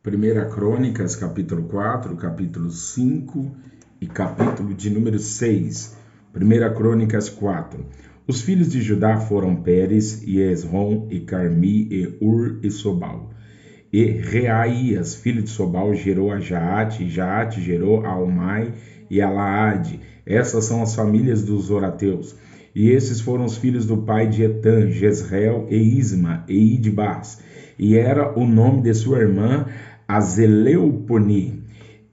Primeira Crônicas, capítulo 4, capítulo 5 e capítulo de número 6. Primeira Crônicas 4. Os filhos de Judá foram Pérez, e Esrom, e Carmi, e Ur, e Sobal. E Reaías, filho de Sobal, gerou a Jaate, e Jaate gerou a Omai e a Laade. Essas são as famílias dos orateus. E esses foram os filhos do pai de Etã, Jezreel, e Isma, e Idbás. E era o nome de sua irmã Azeleuponi.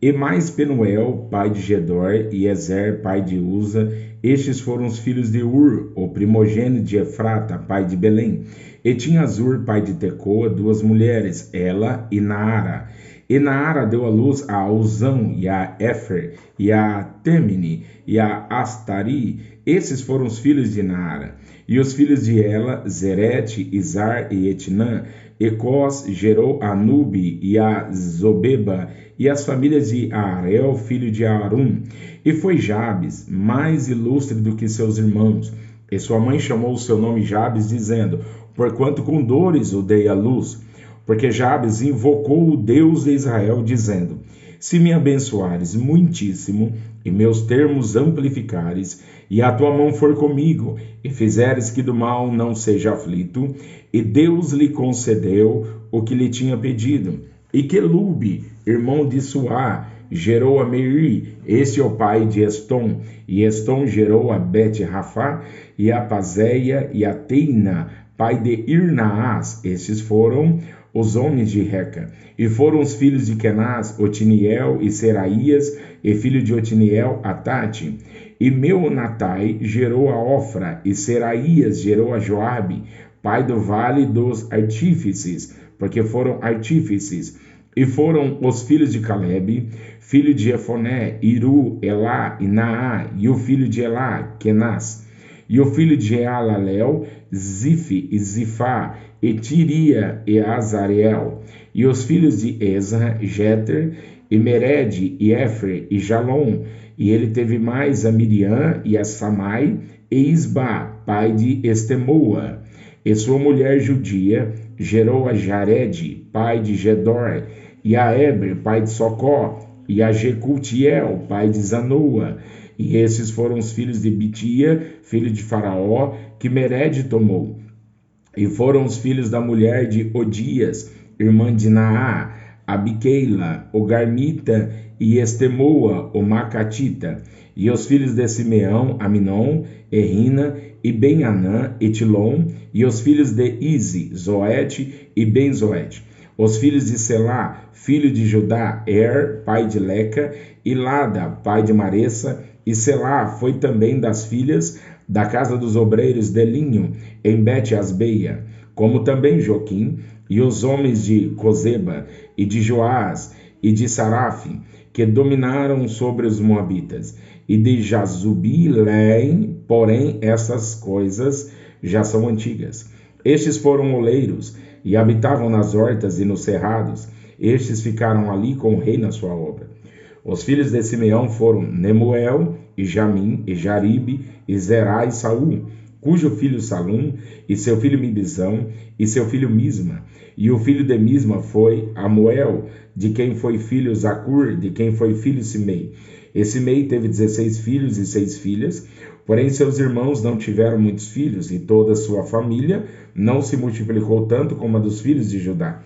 E mais Penuel, pai de Gedor, e Ezer, pai de Uza. Estes foram os filhos de Ur, o primogênito de Efrata, pai de Belém. E tinha Zur, pai de Tecoa, duas mulheres, ela e Naara. E Naara deu à luz a Uzão, e a Éfer, e a Temini, e a Astari. Esses foram os filhos de Naara. E os filhos de Ela, Zerete, Izar e Etnã. Ecós gerou a Nubi e a Zobeba, e as famílias de Arel, filho de Arum. E foi Jabes, mais ilustre do que seus irmãos. E sua mãe chamou o seu nome Jabes, dizendo: porquanto com dores o dei à luz. Porque Jabes invocou o Deus de Israel, dizendo: se me abençoares muitíssimo, e meus termos amplificares, e a tua mão for comigo, e fizeres que do mal não seja aflito, e Deus lhe concedeu o que lhe tinha pedido. E Quelube, irmão de Suá, gerou a Meiri, este é o pai de Estom, e Estom gerou a Bet-Rafá, e a Pazéia, e a Teina, pai de Irnaás. Estes foram os homens de Reca. E foram os filhos de Kenaz, Otiniel e Seraías, e filho de Otiniel, Atate. E Meonatai gerou a Ofra, e Seraías gerou a Joabe, pai do vale dos artífices, porque foram artífices. E foram os filhos de Calebe, filho de Efoné, Iru, Elá e Naá, e o filho de Elá, Kenaz. E o filho de Alalel, Zife e Zifá, e Tiria e Azareel. E os filhos de Ezra, Jeter, e Mered, e Éfer, e Jalom. E ele teve mais a Miriam, e a Samai, e Isba, pai de Estemoa. E sua mulher judia gerou a Jared, pai de Gedor, e a Eber, pai de Socó, e a Jecutiel, pai de Zanoa. E esses foram os filhos de Bitia, filho de Faraó, que Mered tomou. E foram os filhos da mulher de Odias, irmã de Naá, Abiqueila, o Garmita, e Estemoa, o Macatita. E os filhos de Simeão, Aminon, Erina, e Ben-Anã, e Tilom. E os filhos de Ize, Zoete e Ben-Zoete. Os filhos de Selá, filho de Judá, pai de Leca, e Lada, pai de Maressa. E Selá foi também das filhas da casa dos obreiros de linho, em Bet-Asbeia, como também Joquim, e os homens de Cozeba, e de Joás, e de Saraf, que dominaram sobre os moabitas, e de Jazubilém, porém essas coisas já são antigas. Estes foram oleiros, e habitavam nas hortas e nos cerrados. Estes ficaram ali com o rei na sua obra. Os filhos de Simeão foram Nemuel, e Jamim, e Jaribe, e Zerá e Saul, cujo filho Salum, e seu filho Mibizão, e seu filho Misma. E o filho de Misma foi Amuel, de quem foi filho Zacur, de quem foi filho Simei. E Simei teve 16 filhos e 6 filhas, porém seus irmãos não tiveram muitos filhos, e toda a sua família não se multiplicou tanto como a dos filhos de Judá.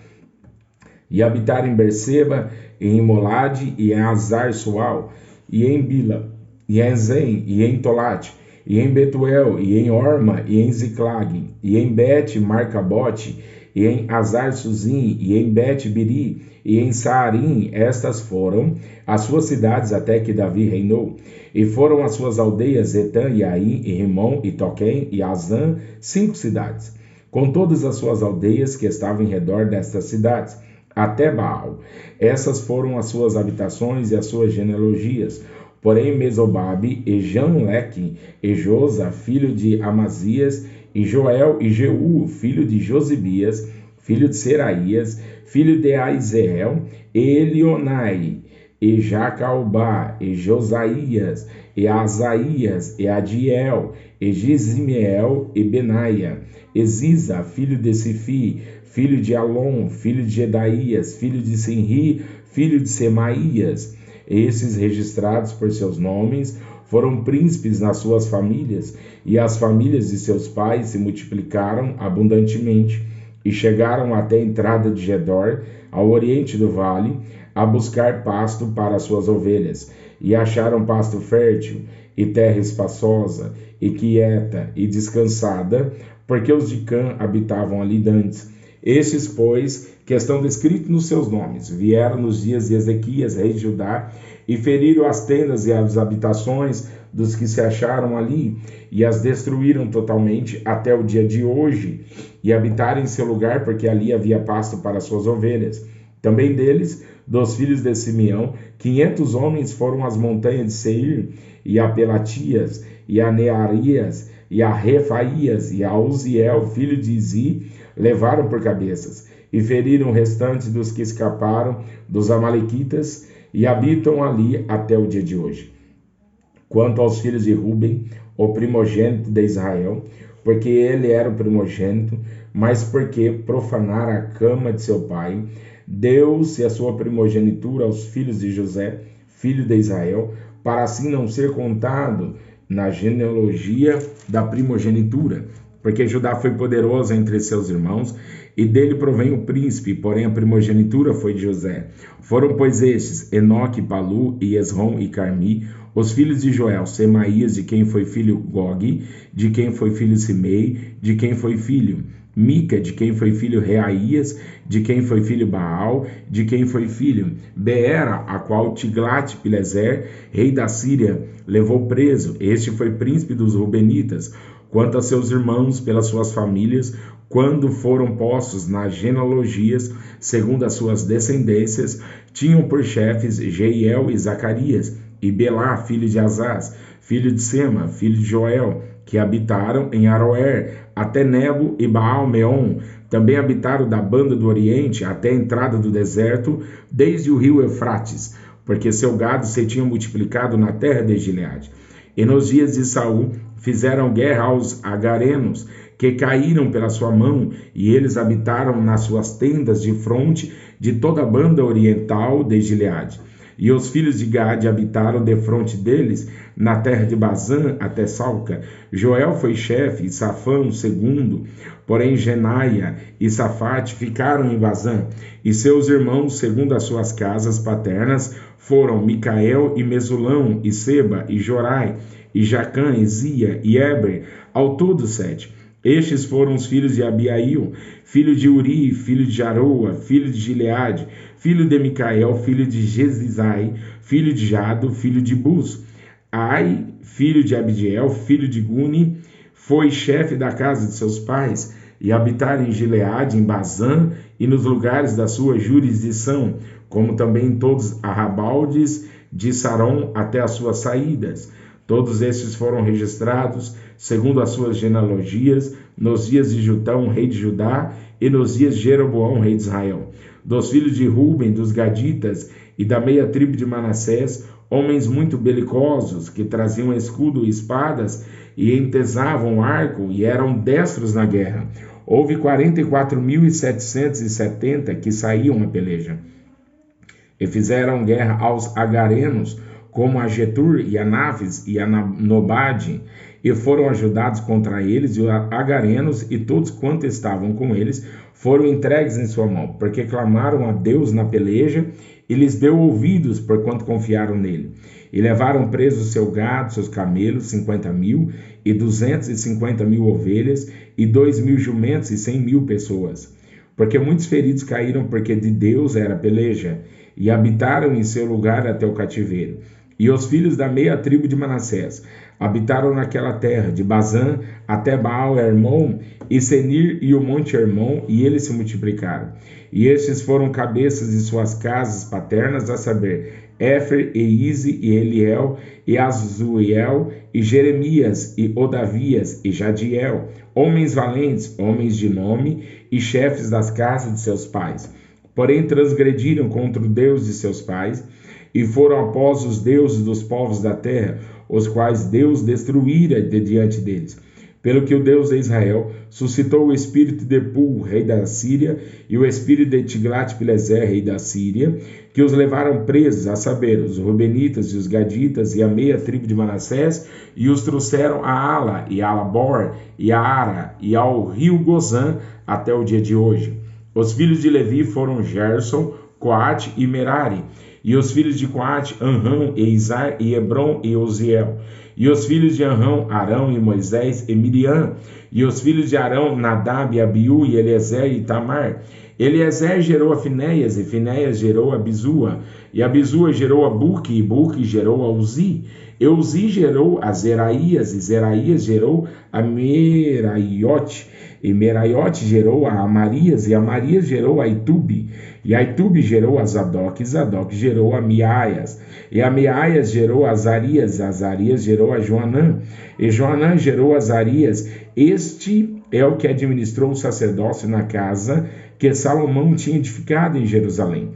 E habitaram em Berseba, e em Molade, e em Azar-Sual, e em Bila, e em Zen, e em Tolate, e em Betuel, e em Orma, e em Ziclag, e em Bet-Marcabote, e em Azar-Suzim, e em Bet-Biri, e em Saarim. Estas foram as suas cidades até que Davi reinou. E foram as suas aldeias Etã, e Aim, e Rimon, e Toquém, e Azã, 5 cidades, com todas as suas aldeias que estavam em redor destas cidades, até Baal. Essas foram as suas habitações e as suas genealogias. Porém Mesobabe, e Janleque, e Josa, filho de Amazias, e Joel, e Jeú, filho de Josibias, filho de Seraías, filho de Aizeel, e Elionai, e Jacaubá, e Josaías, e Asaías, e Adiel, e Gizimiel, e Benaia, e Ziza, filho de Sifi, filho de Alon, filho de Jedaías, filho de Sinri, filho de Semaías. Esses, registrados por seus nomes, foram príncipes nas suas famílias, e as famílias de seus pais se multiplicaram abundantemente, e chegaram até a entrada de Gedor, ao oriente do vale, a buscar pasto para suas ovelhas, e acharam pasto fértil, e terra espaçosa, e quieta, e descansada, porque os de Cã habitavam ali dantes. Estes, pois, que estão descritos nos seus nomes, vieram nos dias de Ezequias, rei de Judá, e feriram as tendas e as habitações dos que se acharam ali, e as destruíram totalmente até o dia de hoje, e habitaram em seu lugar, porque ali havia pasto para suas ovelhas. Também deles, dos filhos de Simeão, 500 homens foram às montanhas de Seir, e a Pelatias, e a Nearias, e a Refaías, e a Uziel, filho de Izi, levaram por cabeças, e feriram o restante dos que escaparam dos amalequitas, e habitam ali até o dia de hoje. Quanto aos filhos de Ruben, o primogênito de Israel, porque ele era o primogênito, mas porque profanara a cama de seu pai, deu-se a sua primogenitura aos filhos de José, filho de Israel, para assim não ser contado na genealogia da primogenitura, porque Judá foi poderoso entre seus irmãos, e dele provém o príncipe, porém a primogenitura foi de José. Foram, pois, estes, Enoque, Palu, e Esrom e Carmi, os filhos de Joel, Semaías, de quem foi filho Gog, de quem foi filho Simei, de quem foi filho Mica, de quem foi filho Reaías, de quem foi filho Baal, de quem foi filho Beera, a qual Tiglat-Pileser, rei da Síria, levou preso. Este foi príncipe dos Rubenitas. Quanto a seus irmãos, pelas suas famílias, quando foram postos nas genealogias, segundo as suas descendências, tinham por chefes Jeiel e Zacarias, e Belá, filho de Azaz, filho de Sema, filho de Joel, que habitaram em Aroer, até Nebo e Baal-Meon. Também habitaram da banda do Oriente até a entrada do deserto, desde o rio Eufrates, porque seu gado se tinha multiplicado na terra de Gileade. E nos dias de Saul fizeram guerra aos agarenos, que caíram pela sua mão, e eles habitaram nas suas tendas de fronte de toda a banda oriental de Gileade. E os filhos de Gade habitaram defronte deles, na terra de Bazã até Salca. Joel foi chefe, e Safã o segundo, porém Genaia e Safate ficaram em Bazã. E seus irmãos, segundo as suas casas paternas, foram Micael e Mesulão, e Seba, e Jorai, e Jacã, e Zia, e Eber, ao todo 7. Estes foram os filhos de Abiail, filho de Uri, filho de Jaroa, filho de Gileade, filho de Micael, filho de Jezizai, filho de Jado, filho de Bus. Ai, filho de Abdiel, filho de Guni, foi chefe da casa de seus pais, e habitaram em Gileade, em Bazã, e nos lugares da sua jurisdição, como também todos arrabaldes de Saron até as suas saídas. Todos estes foram registrados, segundo as suas genealogias, nos dias de Jutão, rei de Judá, e nos dias de Jeroboão, rei de Israel. Dos filhos de Ruben, dos Gaditas, e da meia tribo de Manassés, homens muito belicosos, que traziam escudo e espadas, e entesavam arco, e eram destros na guerra. Houve 44.770 que saíam à peleja. E fizeram guerra aos agarenos, como a Getur e a Naves e a Nobade, e foram ajudados contra eles, e os agarenos e todos quantos estavam com eles foram entregues em sua mão, porque clamaram a Deus na peleja, e lhes deu ouvidos, porquanto confiaram nele. E levaram presos seu gado, seus camelos, 50.000, e 250.000 ovelhas, e 2.000 jumentos, e 100.000 pessoas. Porque muitos feridos caíram, porque de Deus era peleja, e habitaram em seu lugar até o cativeiro. E os filhos da meia tribo de Manassés habitaram naquela terra, de Bazã até Baal-Hermon, e Senir e o monte Hermon, e eles se multiplicaram. E estes foram cabeças de suas casas paternas, a saber, Éfer, e Ize, e Eliel, e Azuiel, e Jeremias, e Odavias, e Jadiel, homens valentes, homens de nome, e chefes das casas de seus pais. Porém transgrediram contra o Deus de seus pais, e foram após os deuses dos povos da terra, os quais Deus destruíra de diante deles. pelo que o Deus de Israel suscitou o espírito de Pul, rei da Síria, e o espírito de Tiglat-Pileser, rei da Síria, que os levaram presos, a saber, os Rubenitas e os Gaditas e a meia tribo de Manassés, e os trouxeram a Ala e a Alabor e a Ara e ao rio Gozã até o dia de hoje. Os filhos de Levi foram Gerson, Coate e Merari, e os filhos de Coate, Anrão e Izar e Hebron e Uziel. E os filhos de Anrão, Arão e Moisés e Miriam. E os filhos de Arão, Nadab e Abiú e Eliezer e Tamar. Eliezer gerou a Finéias, e Finéias gerou a Bizua. E a Bizua gerou a Buque, e Buque gerou a Uzi. E Uzi gerou a Zeraías, e Zeraías gerou a Meraiote. E Meraiote gerou a Amarias, e Amarias gerou a Itube. E Aitube gerou a Zadok, e Zadok gerou a Miaias. E a Miaias gerou a Azarias gerou a Joanã. E Joanã gerou a Azarias. Este é o que administrou o sacerdócio na casa que Salomão tinha edificado em Jerusalém.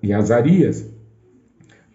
E Azarias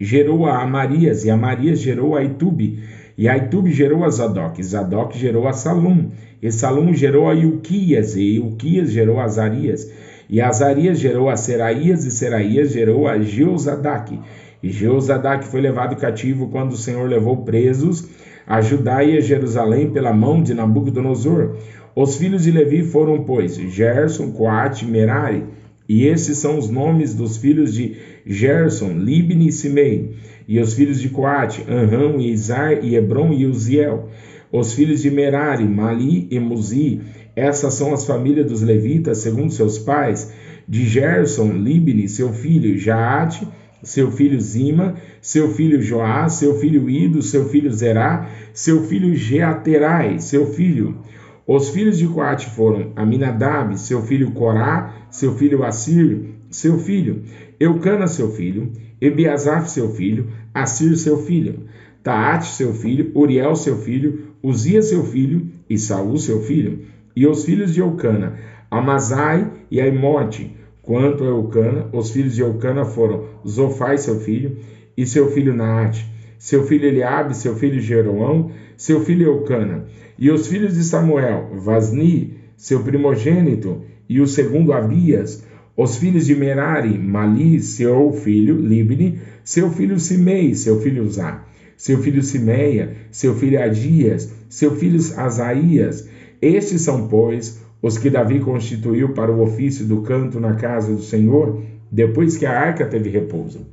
gerou a Amarias, e Amarias gerou a Aitube. E Aitube gerou a Zadok, e Zadok gerou a Salum. E Salum gerou a Ilquias, e Ilquias gerou a Azarias. E Azarias gerou a Seraías, e Seraías gerou a Jeozadak. E Jeozadak foi levado cativo quando o Senhor levou presos a Judá e a Jerusalém pela mão de Nabucodonosor. Os filhos de Levi foram, pois, Gerson, Coate e Merari. E esses são os nomes dos filhos de Gerson, Libni e Simei. E os filhos de Coate, Anrão e Izar e Hebron e Uziel. Os filhos de Merari, Mali e Muzi. Essas são as famílias dos levitas, segundo seus pais. De Gerson, Libni, seu filho, Jaate, seu filho Zima, seu filho Joá, seu filho Ido, seu filho Zerá, seu filho Jeaterai, seu filho. Os filhos de Coate foram Aminadab, seu filho Corá, seu filho Assir, seu filho, Eucana, seu filho, Ebiasaf, seu filho, Assir, seu filho, Taate, seu filho, Uriel, seu filho, Uzias, seu filho, e Saul, seu filho. E os filhos de Eucana, Amazai e Aimote. Quanto a Eucana, os filhos de Eucana foram Zofai, seu filho, e seu filho Naate, seu filho Eliabe, seu filho Jeroão, seu filho Eucana. E os filhos de Samuel, Vasni, seu primogênito, e o segundo Abias. Os filhos de Merari, Mali, seu filho Libni, seu filho Simei, seu filho Uzá, seu filho Simeia, seu filho Adias, seu filho Asaías. Estes são, pois, os que Davi constituiu para o ofício do canto na casa do Senhor, depois que a arca teve repouso.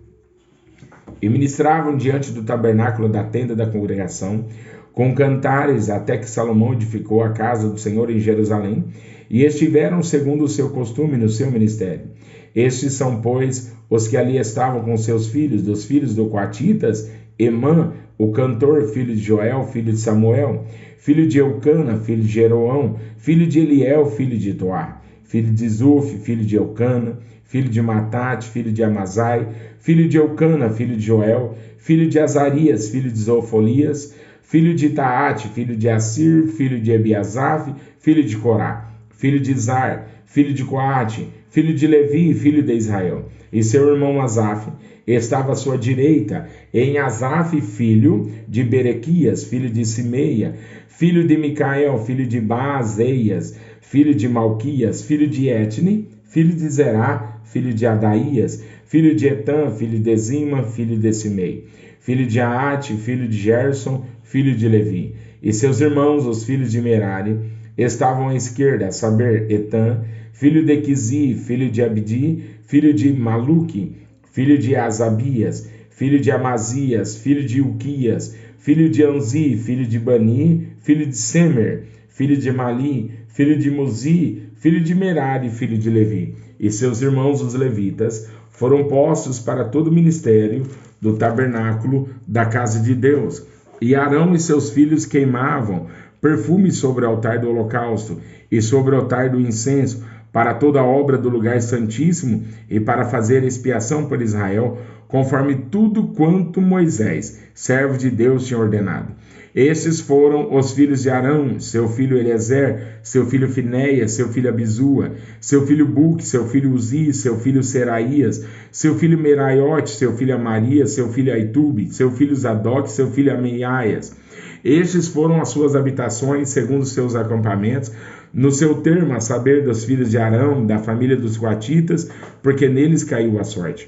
E ministravam diante do tabernáculo da tenda da congregação, com cantares, até que Salomão edificou a casa do Senhor em Jerusalém, e estiveram segundo o seu costume no seu ministério. Estes são, pois, os que ali estavam com seus filhos, dos filhos do Coatitas, Emã, o cantor, filho de Joel, filho de Samuel, filho de Eucana, filho de Jeroão, filho de Eliel, filho de Toar, filho de Zuf, filho de Eucana, filho de Matate, filho de Amazai, filho de Eucana, filho de Joel, filho de Azarias, filho de Zofolias, filho de Taate, filho de Assir, filho de Ebiasaf, filho de Corá, filho de Zar, filho de Coate, filho de Levi, filho de Israel, e seu irmão Asaf estava à sua direita, em Asaf, filho de Berequias, filho de Simeia, filho de Micael, filho de Baazeias, filho de Malquias, filho de Etne, filho de Zerá, filho de Adaías, filho de Etam, filho de Zima, filho de Simei, filho de Aate, filho de Gerson, filho de Levi. E seus irmãos, os filhos de Merari, estavam à esquerda, a saber, Etam, filho de Quizi, filho de Abdi, filho de Maluque, filho de Asabias, filho de Amazias, filho de Uquias, filho de Anzi, filho de Bani, filho de Semer, filho de Mali, filho de Muzi, filho de Merari, filho de Levi. E seus irmãos, os levitas, foram postos para todo o ministério do tabernáculo da casa de Deus. E Arão e seus filhos queimavam perfume sobre o altar do holocausto e sobre o altar do incenso, para toda a obra do lugar santíssimo e para fazer expiação por Israel, conforme tudo quanto Moisés, servo de Deus, tinha ordenado. Estes foram os filhos de Arão, seu filho Eliezer, seu filho Finéias, seu filho Abizua, seu filho Buque, seu filho Uzi, seu filho Seraías, seu filho Meraiote, seu filho Amarias, seu filho Aitube, seu filho Zadok, seu filho Ameias. Estes foram as suas habitações, segundo os seus acampamentos, no seu termo, a saber, dos filhos de Arão, da família dos coatitas, porque neles caiu a sorte.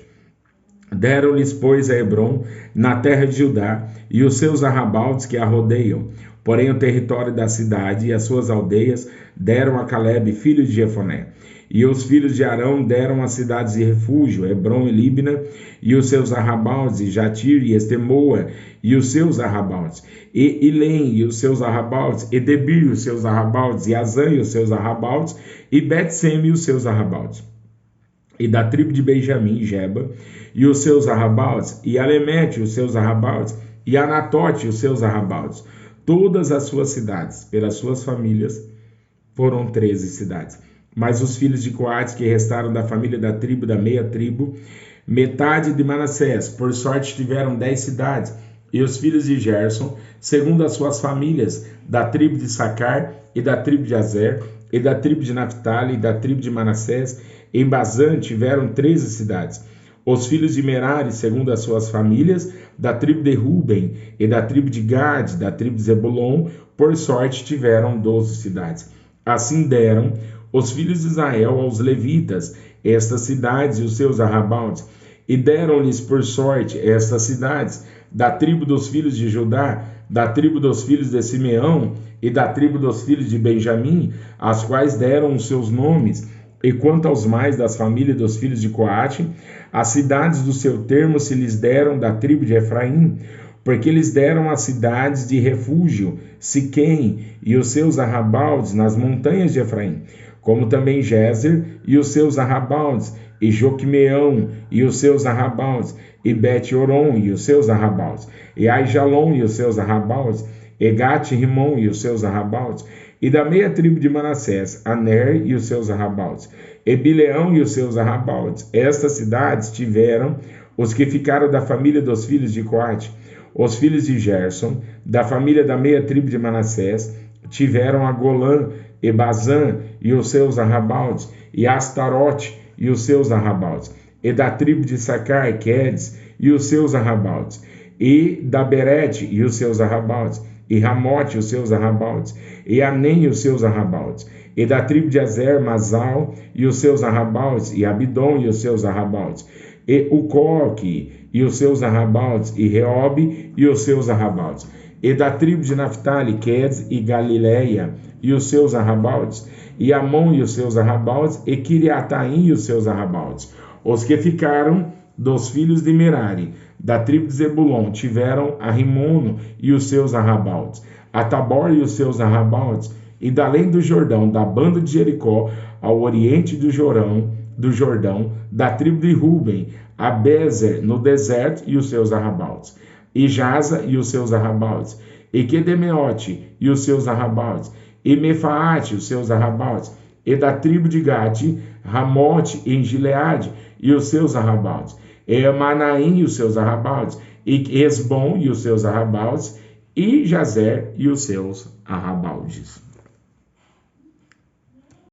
Deram-lhes, pois, a Hebrom, na terra de Judá, e os seus arrabaldes que a rodeiam. Porém, o território da cidade e as suas aldeias deram a Calebe, filho de Jefoné. E os filhos de Arão deram as cidades de refúgio, Hebrom e Líbna, e os seus arrabaldes, e Jatir e Estemoa, e os seus arrabaldes, e Ilém e os seus arrabaldes, e Debir e os seus arrabaldes, e Azã e os seus arrabaldes, e Bet-Sem e os seus arrabaldes. E da tribo de Benjamim, Geba, e os seus arrabaldes, e Alemete e os seus arrabaldes, e Anatote e os seus arrabaldes. Todas as suas cidades, pelas suas famílias, foram 13 cidades. Mas os filhos de Coates, que restaram da família da tribo, da meia tribo, metade de Manassés, por sorte tiveram 10 cidades. E os filhos de Gerson, segundo as suas famílias, da tribo de Sacar, e da tribo de Azer, e da tribo de Naphtali, e da tribo de Manassés, em Bazã tiveram 13 cidades. Os filhos de Merari, segundo as suas famílias, da tribo de Ruben, e da tribo de Gade, da tribo de Zebulon, por sorte tiveram 12 cidades. Assim deram os filhos de Israel aos levitas estas cidades e os seus arrabaldes, e deram-lhes por sorte estas cidades da tribo dos filhos de Judá, da tribo dos filhos de Simeão e da tribo dos filhos de Benjamim, as quais deram os seus nomes. E quanto aos mais das famílias dos filhos de Coate, as cidades do seu termo se lhes deram da tribo de Efraim, porque lhes deram as cidades de refúgio, Siquém e os seus arrabaldes nas montanhas de Efraim, como também Gézer e os seus arrabaldes, e Joquimeão e os seus arrabaldes, e Bet-Oron e os seus arrabaldes, e Aijalon e os seus arrabaldes, e Gat-Rimon e os seus arrabaldes, e da meia tribo de Manassés, Aner e os seus arrabaldes, e Bileão e os seus arrabaldes. Estas cidades tiveram os que ficaram da família dos filhos de Coate. Os filhos de Gerson, da família da meia tribo de Manassés, tiveram a Golã e Bazã e os seus arrabaldes, e Astarote e os seus arrabaldes, e da tribo de Sacar, Quedes e os seus arrabaldes, e da Berete e os seus arrabaldes, e Ramote e os seus arrabaldes, e Anem e os seus arrabaldes, e da tribo de Azer, Masal e os seus arrabaldes, e Abidom e os seus arrabaldes, e Ucoque e os seus arrabaldes, e Reobe e os seus arrabaldes, e da tribo de Naphtali, Quedes e Galileia e os seus arrabaldes, e Amon e os seus arrabaldes, e Kiriataim e os seus arrabaldes. Os que ficaram dos filhos de Merari, da tribo de Zebulon, tiveram a Rimono e os seus arrabaldes, a Tabor e os seus arrabaldes, e da além do Jordão, da banda de Jericó, ao oriente do Jordão, da tribo de Ruben, a Bezer no deserto e os seus arrabaldes, e Jaza e os seus arrabaldes, e Quedemeote e os seus arrabaldes, e Mefaate e os seus arrabaldes, e da tribo de Gate, Ramote em Gileade e os seus arrabaldes, e Manaim e os seus arrabaldes, e Esbom e os seus arrabaldes, e Jazer e os seus arrabaldes.